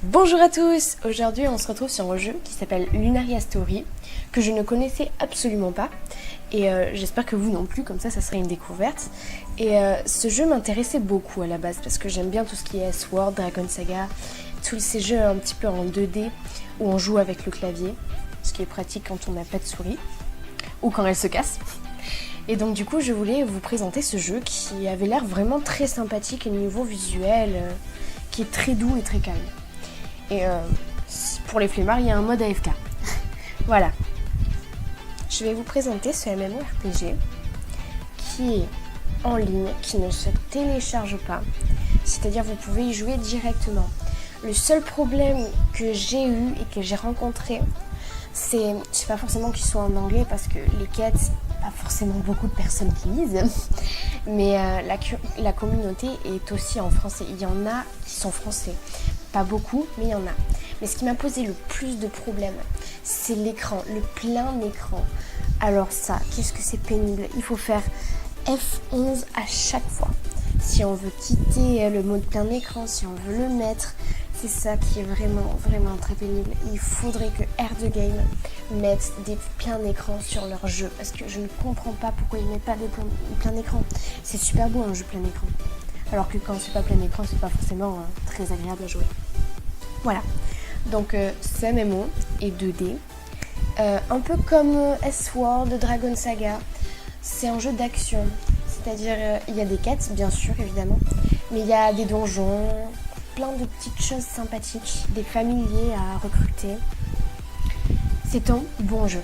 Bonjour à tous. Aujourd'hui on se retrouve sur un jeu qui s'appelle Lunaria Story, que je ne connaissais absolument pas et j'espère que vous non plus, comme ça serait une découverte. Et ce jeu m'intéressait beaucoup à la base parce que j'aime bien tout ce qui est Sword, Dragon Saga, tous ces jeux un petit peu en 2D où on joue avec le clavier, ce qui est pratique quand on n'a pas de souris ou quand elle se casse. Et donc du coup je voulais vous présenter ce jeu qui avait l'air vraiment très sympathique au niveau visuel, qui est très doux et très calme. Et pour les flemmards, il y a un mode AFK. Voilà. Je vais vous présenter ce MMORPG qui est en ligne, qui ne se télécharge pas. C'est-à-dire vous pouvez y jouer directement. Le seul problème que j'ai eu et que j'ai rencontré, c'est pas forcément qu'ils soient en anglais parce que les quêtes, pas forcément beaucoup de personnes qui lisent, mais la communauté est aussi en français. Il y en a qui sont français. Pas beaucoup, mais il y en a. Mais ce qui m'a posé le plus de problèmes, c'est l'écran, le plein écran. Alors ça, qu'est-ce que c'est pénible. Il faut faire F11 à chaque fois. Si on veut quitter le mode plein écran, si on veut le mettre, c'est ça qui est vraiment très pénible. Il faudrait que R2Game mette des pleins écran sur leur jeu, parce que je ne comprends pas pourquoi ils ne mettent pas des plein écran. C'est super beau un jeu plein écran. Alors que quand c'est pas plein écran, c'est pas forcément très agréable à jouer. Voilà. Donc ce MMO est 2D. Un peu comme S-Sword, Dragon Saga. C'est un jeu d'action. C'est-à-dire, il y a des quêtes, bien sûr, évidemment. Mais il y a des donjons, plein de petites choses sympathiques, des familiers à recruter. C'est un bon jeu.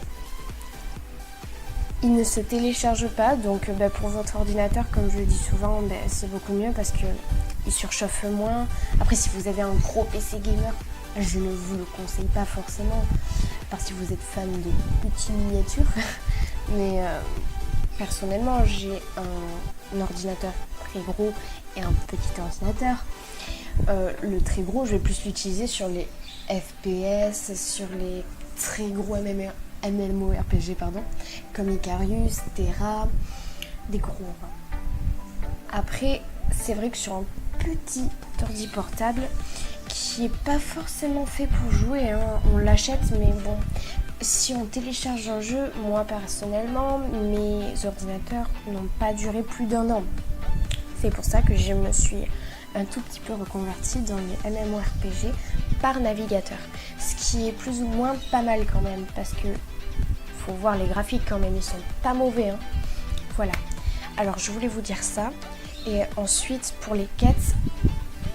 Il ne se télécharge pas, donc pour votre ordinateur, comme je le dis souvent, c'est beaucoup mieux parce qu'il surchauffe moins. Après, si vous avez un gros PC gamer, je ne vous le conseille pas forcément, parce que vous êtes fan de petits miniatures. Mais personnellement, j'ai un ordinateur très gros et un petit ordinateur. Le très gros, je vais plus l'utiliser sur les FPS, sur les très gros MMORPG, comme Icarius, Terra, des gros. Après, c'est vrai que sur un petit ordi portable, qui est pas forcément fait pour jouer, on l'achète, mais bon, si on télécharge un jeu, moi personnellement, mes ordinateurs n'ont pas duré plus d'1 an. C'est pour ça que je me suis un tout petit peu reconvertie dans les MMORPG par navigateur, ce qui est plus ou moins pas mal quand même, parce que faut voir les graphiques quand même, ils sont pas mauvais. Voilà. Alors je voulais vous dire ça. Et ensuite pour les quêtes,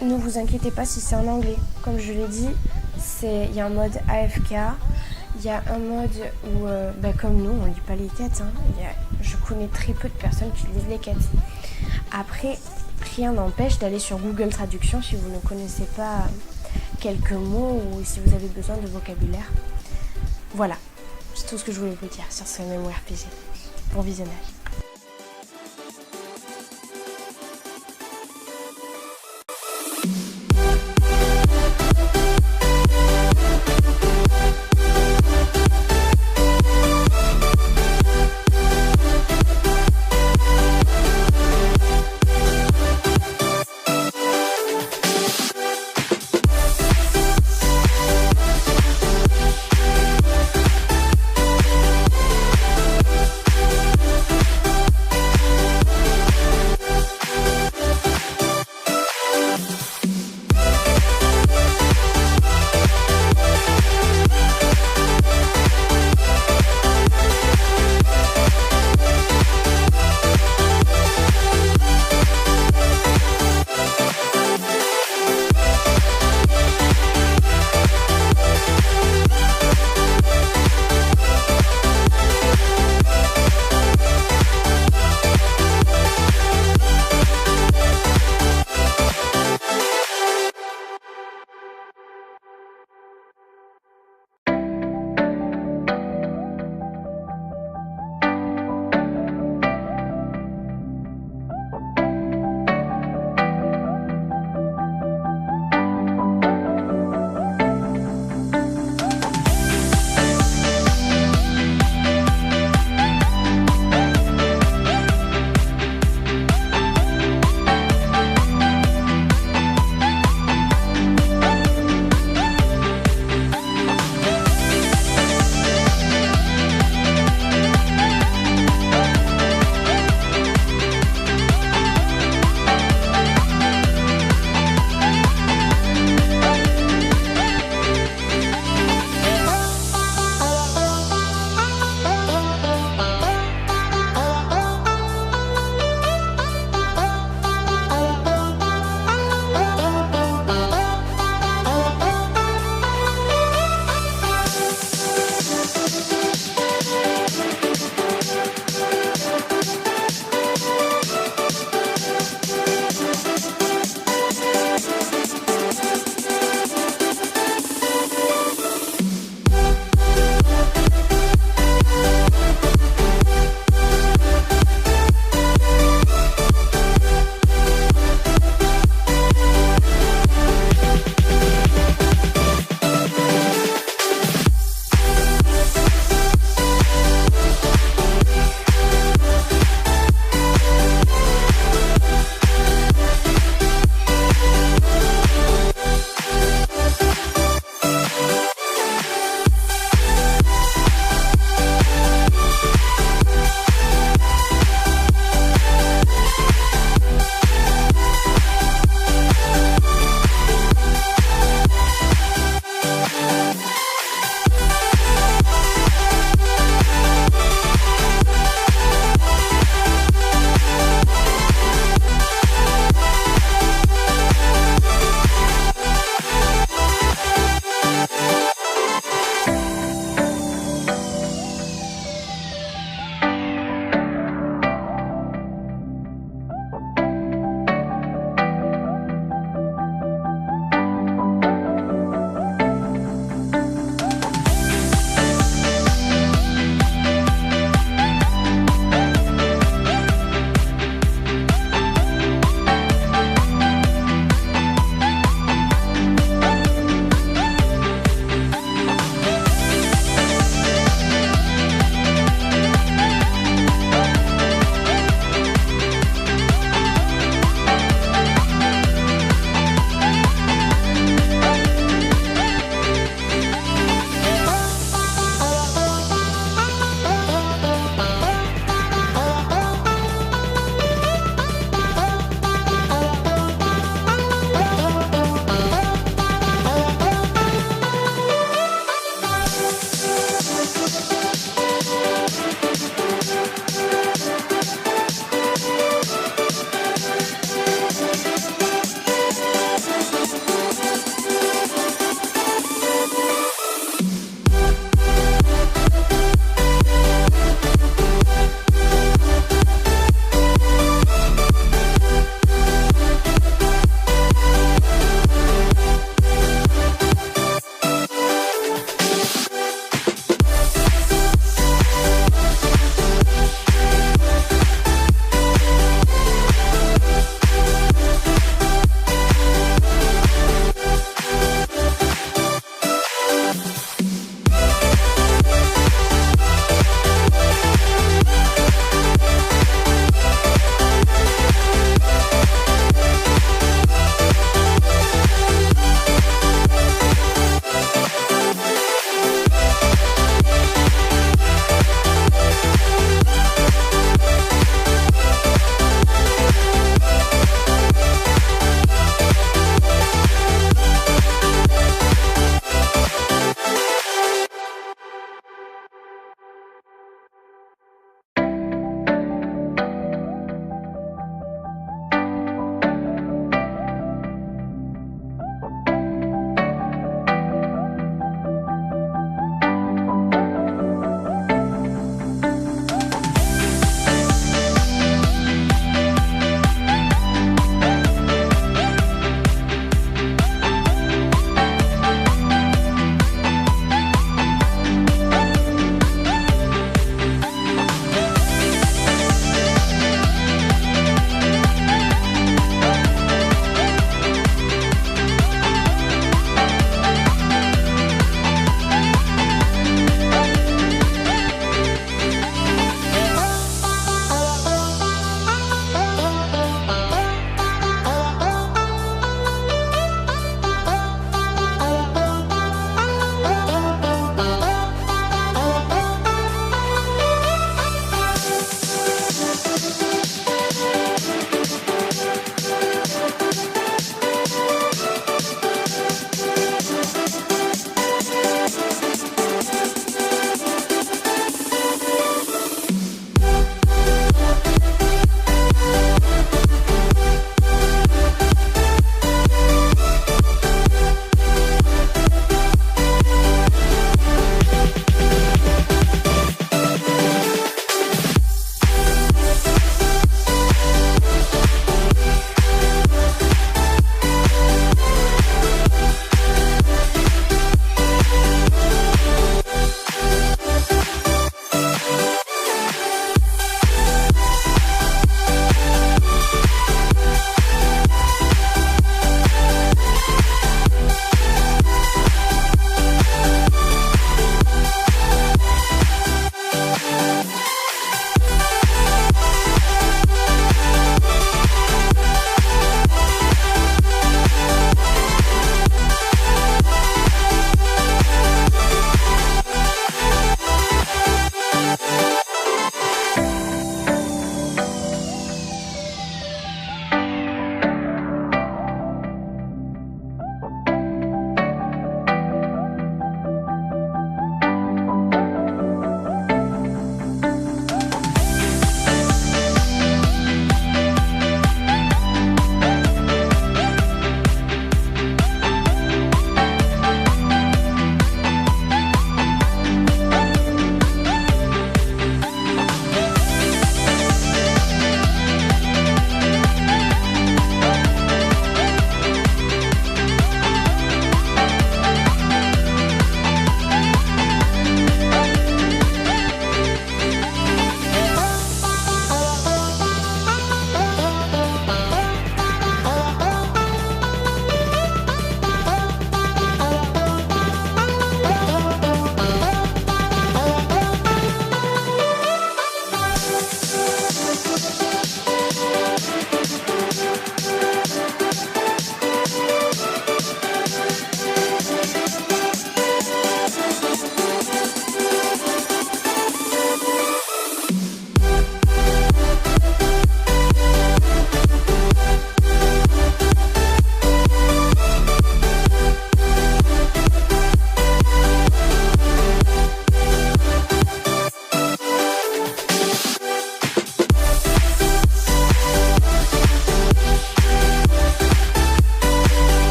ne vous inquiétez pas si c'est en anglais. Comme je l'ai dit, il y a un mode AFK. Il y a un mode où, comme nous, on lit pas les quêtes. Je connais très peu de personnes qui lisent les quêtes. Après, rien n'empêche d'aller sur Google Traduction si vous ne connaissez pas quelques mots ou si vous avez besoin de vocabulaire. Voilà. C'est tout ce que je voulais vous dire sur ce MMORPG. Bon visionnage.